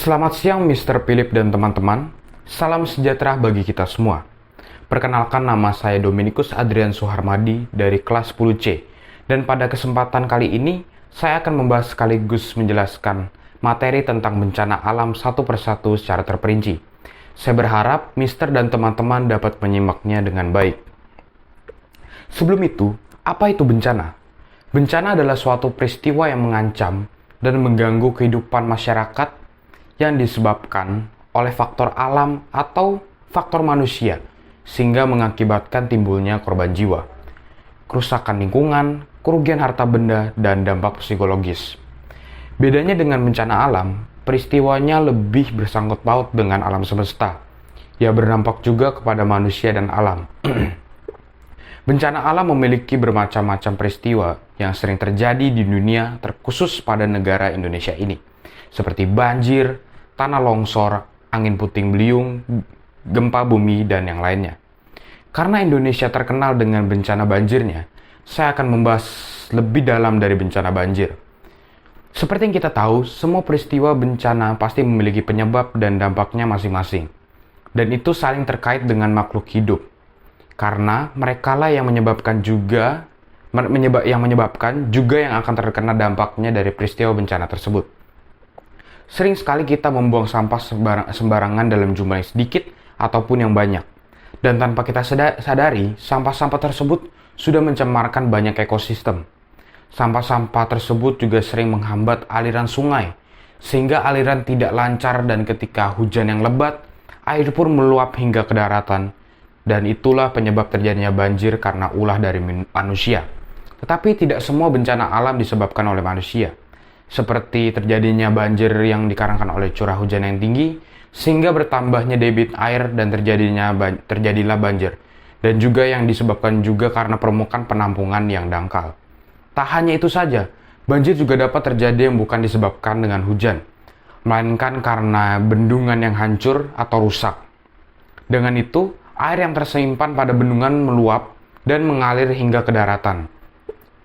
Selamat siang Mr. Philip dan teman-teman. Salam sejahtera bagi kita semua. Perkenalkan, nama saya Dominikus Adrian Suharmadi dari kelas 10C. Dan pada kesempatan kali ini, saya akan membahas sekaligus menjelaskan materi tentang bencana alam satu persatu secara terperinci. Saya berharap Mr. dan teman-teman dapat menyimaknya dengan baik. Sebelum itu, apa itu bencana? Bencana adalah suatu peristiwa yang mengancam dan mengganggu kehidupan masyarakat yang disebabkan oleh faktor alam atau faktor manusia, sehingga mengakibatkan timbulnya korban jiwa, kerusakan lingkungan, kerugian harta benda, dan dampak psikologis. Bedanya dengan bencana alam, peristiwanya lebih bersangkut paut dengan alam semesta. Ia berdampak juga kepada manusia dan alam. Bencana alam memiliki bermacam-macam peristiwa yang sering terjadi di dunia, terkhusus pada negara Indonesia ini, seperti banjir, tanah longsor, angin puting beliung, gempa bumi, dan yang lainnya. Karena Indonesia terkenal dengan bencana banjirnya, saya akan membahas lebih dalam dari bencana banjir. Seperti yang kita tahu, semua peristiwa bencana pasti memiliki penyebab dan dampaknya masing-masing. Dan itu saling terkait dengan makhluk hidup. Karena merekalah yang menyebabkan juga yang akan terkena dampaknya dari peristiwa bencana tersebut. Sering sekali kita membuang sampah sembarangan dalam jumlah yang sedikit ataupun yang banyak. Dan tanpa kita sadari, sampah-sampah tersebut sudah mencemarkan banyak ekosistem. Sampah-sampah tersebut juga sering menghambat aliran sungai, sehingga aliran tidak lancar, dan ketika hujan yang lebat, air pun meluap hingga ke daratan. Dan itulah penyebab terjadinya banjir karena ulah dari manusia. Tetapi tidak semua bencana alam disebabkan oleh manusia. Seperti terjadinya banjir yang dikarenakan oleh curah hujan yang tinggi, sehingga bertambahnya debit air dan terjadilah banjir. Dan juga yang disebabkan juga karena permukaan penampungan yang dangkal. Tak hanya itu saja, banjir juga dapat terjadi yang bukan disebabkan dengan hujan, melainkan karena bendungan yang hancur atau rusak. Dengan itu, air yang tersimpan pada bendungan meluap dan mengalir hingga ke daratan.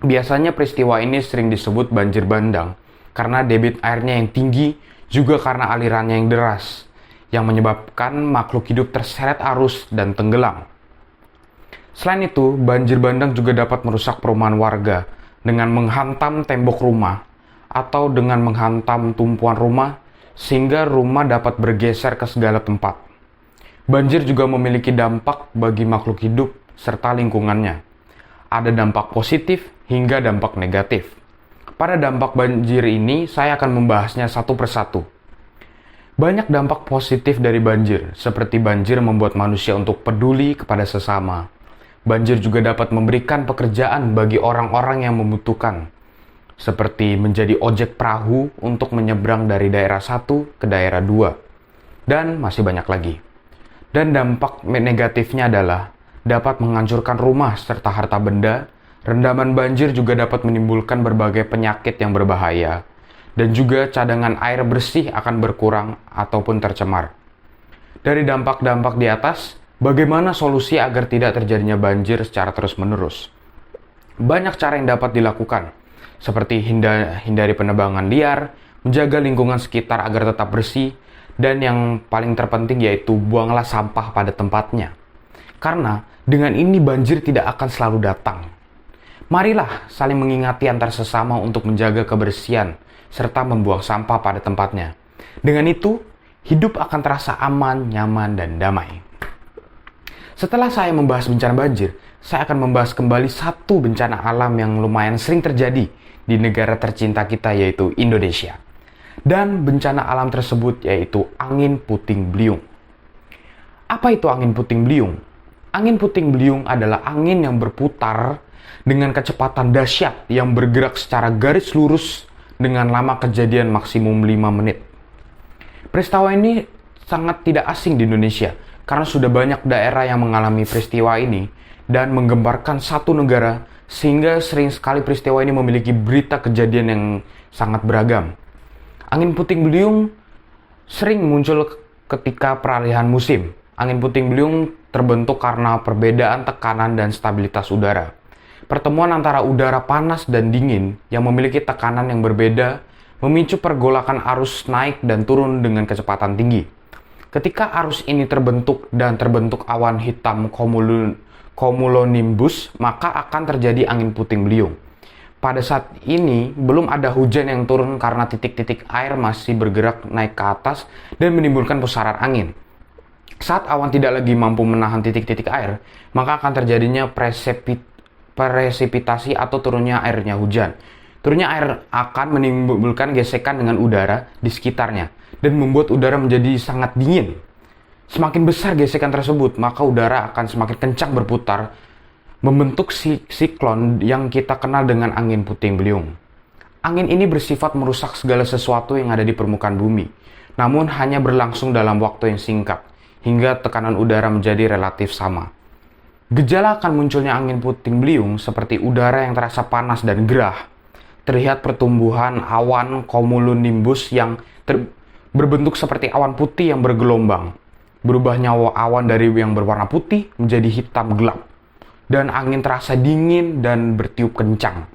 Biasanya peristiwa ini sering disebut banjir bandang, karena debit airnya yang tinggi, juga karena alirannya yang deras, yang menyebabkan makhluk hidup terseret arus dan tenggelam. Selain itu, banjir bandang juga dapat merusak perumahan warga dengan menghantam tembok rumah atau dengan menghantam tumpuan rumah, sehingga rumah dapat bergeser ke segala tempat. Banjir juga memiliki dampak bagi makhluk hidup serta lingkungannya. Ada dampak positif hingga dampak negatif. Pada dampak banjir ini, saya akan membahasnya satu persatu. Banyak dampak positif dari banjir, seperti banjir membuat manusia untuk peduli kepada sesama. Banjir juga dapat memberikan pekerjaan bagi orang-orang yang membutuhkan, seperti menjadi ojek perahu untuk menyeberang dari daerah satu ke daerah dua, dan masih banyak lagi. Dan dampak negatifnya adalah dapat menghancurkan rumah serta harta benda. Rendaman banjir juga dapat menimbulkan berbagai penyakit yang berbahaya, dan juga cadangan air bersih akan berkurang ataupun tercemar. Dari dampak-dampak di atas, bagaimana solusi agar tidak terjadinya banjir secara terus-menerus? Banyak cara yang dapat dilakukan, seperti hindari penebangan liar, menjaga lingkungan sekitar agar tetap bersih, dan yang paling terpenting yaitu buanglah sampah pada tempatnya. Karena dengan ini banjir tidak akan selalu datang. Marilah saling mengingati antar sesama untuk menjaga kebersihan serta membuang sampah pada tempatnya. Dengan itu, hidup akan terasa aman, nyaman, dan damai. Setelah saya membahas bencana banjir, saya akan membahas kembali satu bencana alam yang lumayan sering terjadi di negara tercinta kita, yaitu Indonesia. Dan bencana alam tersebut yaitu angin puting beliung. Apa itu angin puting beliung? Angin puting beliung adalah angin yang berputar dengan kecepatan dahsyat yang bergerak secara garis lurus dengan lama kejadian maksimum 5 menit. Peristiwa ini sangat tidak asing di Indonesia karena sudah banyak daerah yang mengalami peristiwa ini dan menggemparkan satu negara, sehingga sering sekali peristiwa ini memiliki berita kejadian yang sangat beragam. Angin puting beliung sering muncul ketika peralihan musim. Angin puting beliung terbentuk karena perbedaan tekanan dan stabilitas udara. Pertemuan antara udara panas dan dingin yang memiliki tekanan yang berbeda memicu pergolakan arus naik dan turun dengan kecepatan tinggi. Ketika arus ini terbentuk dan terbentuk awan hitam cumulonimbus, maka akan terjadi angin puting beliung. Pada saat ini, belum ada hujan yang turun karena titik-titik air masih bergerak naik ke atas dan menimbulkan pusaran angin. Saat awan tidak lagi mampu menahan titik-titik air, maka akan terjadinya presipitasi atau turunnya airnya hujan. Turunnya air akan menimbulkan gesekan dengan udara di sekitarnya dan membuat udara menjadi sangat dingin. Semakin besar gesekan tersebut, maka udara akan semakin kencang berputar, membentuk siklon yang kita kenal dengan angin puting beliung. Angin ini bersifat merusak segala sesuatu yang ada di permukaan bumi, namun hanya berlangsung dalam waktu yang singkat, hingga tekanan udara menjadi relatif sama. Gejala akan munculnya angin puting beliung seperti udara yang terasa panas dan gerah. Terlihat pertumbuhan awan cumulonimbus yang berbentuk seperti awan putih yang bergelombang. Berubahnya awan dari yang berwarna putih menjadi hitam gelap. Dan angin terasa dingin dan bertiup kencang.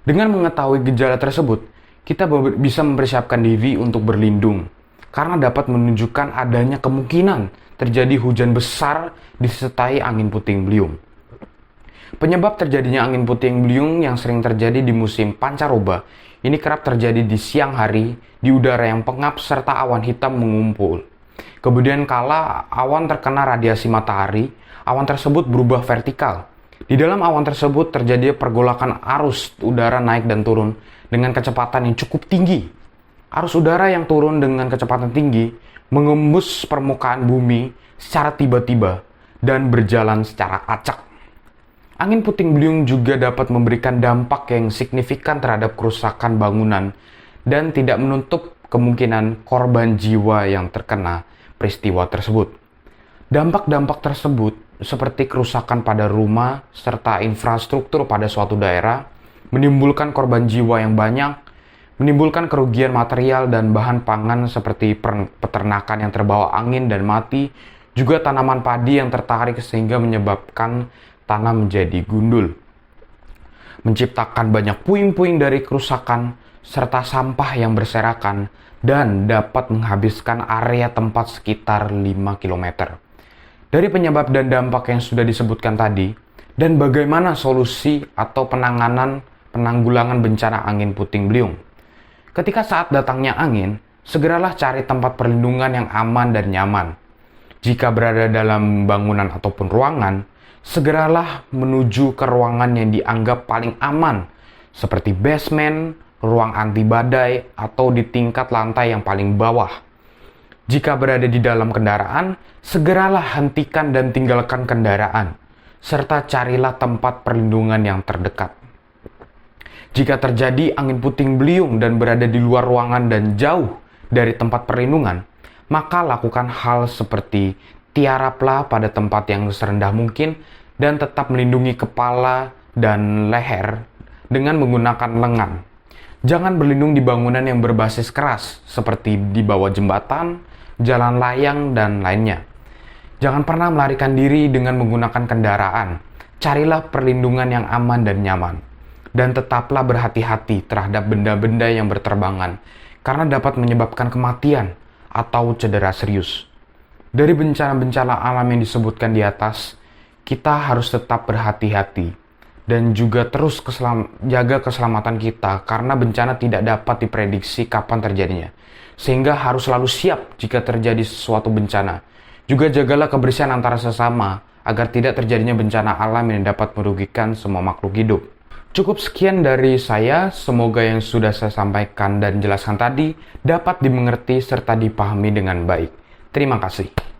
Dengan mengetahui gejala tersebut, kita bisa mempersiapkan diri untuk berlindung, karena dapat menunjukkan adanya kemungkinan terjadi hujan besar disertai angin puting beliung. Penyebab terjadinya angin puting beliung yang sering terjadi di musim pancaroba ini kerap terjadi di siang hari, di udara yang pengap serta awan hitam mengumpul. Kemudian kala awan terkena radiasi matahari, awan tersebut berubah vertikal. Di dalam awan tersebut terjadi pergolakan arus udara naik dan turun dengan kecepatan yang cukup tinggi. Arus udara yang turun dengan kecepatan tinggi mengembus permukaan bumi secara tiba-tiba dan berjalan secara acak. Angin puting beliung juga dapat memberikan dampak yang signifikan terhadap kerusakan bangunan dan tidak menutup kemungkinan korban jiwa yang terkena peristiwa tersebut. Dampak-dampak tersebut seperti kerusakan pada rumah serta infrastruktur pada suatu daerah, menimbulkan korban jiwa yang banyak, menimbulkan kerugian material dan bahan pangan seperti peternakan yang terbawa angin dan mati, juga tanaman padi yang tertarik sehingga menyebabkan tanah menjadi gundul. Menciptakan banyak puing-puing dari kerusakan serta sampah yang berserakan dan dapat menghabiskan area tempat sekitar 5 km. Dari penyebab dan dampak yang sudah disebutkan tadi, dan bagaimana solusi atau penanggulangan bencana angin puting beliung. Ketika saat datangnya angin, segeralah cari tempat perlindungan yang aman dan nyaman. Jika berada dalam bangunan ataupun ruangan, segeralah menuju ke ruangan yang dianggap paling aman, seperti basement, ruang anti badai, atau di tingkat lantai yang paling bawah. Jika berada di dalam kendaraan, segeralah hentikan dan tinggalkan kendaraan, serta carilah tempat perlindungan yang terdekat. Jika terjadi angin puting beliung dan berada di luar ruangan dan jauh dari tempat perlindungan, maka lakukan hal seperti tiaraplah pada tempat yang serendah mungkin dan tetap melindungi kepala dan leher dengan menggunakan lengan. Jangan berlindung di bangunan yang berbasis keras, seperti di bawah jembatan, jalan layang, dan lainnya. Jangan pernah melarikan diri dengan menggunakan kendaraan. Carilah perlindungan yang aman dan nyaman. Dan tetaplah berhati-hati terhadap benda-benda yang berterbangan, karena dapat menyebabkan kematian atau cedera serius. Dari bencana-bencana alam yang disebutkan di atas, kita harus tetap berhati-hati dan juga terus jaga keselamatan kita, karena bencana tidak dapat diprediksi kapan terjadinya. Sehingga harus selalu siap jika terjadi sesuatu bencana. Juga jagalah kebersihan antara sesama, agar tidak terjadinya bencana alam yang dapat merugikan semua makhluk hidup. Cukup sekian dari saya, semoga yang sudah saya sampaikan dan jelaskan tadi dapat dimengerti serta dipahami dengan baik. Terima kasih.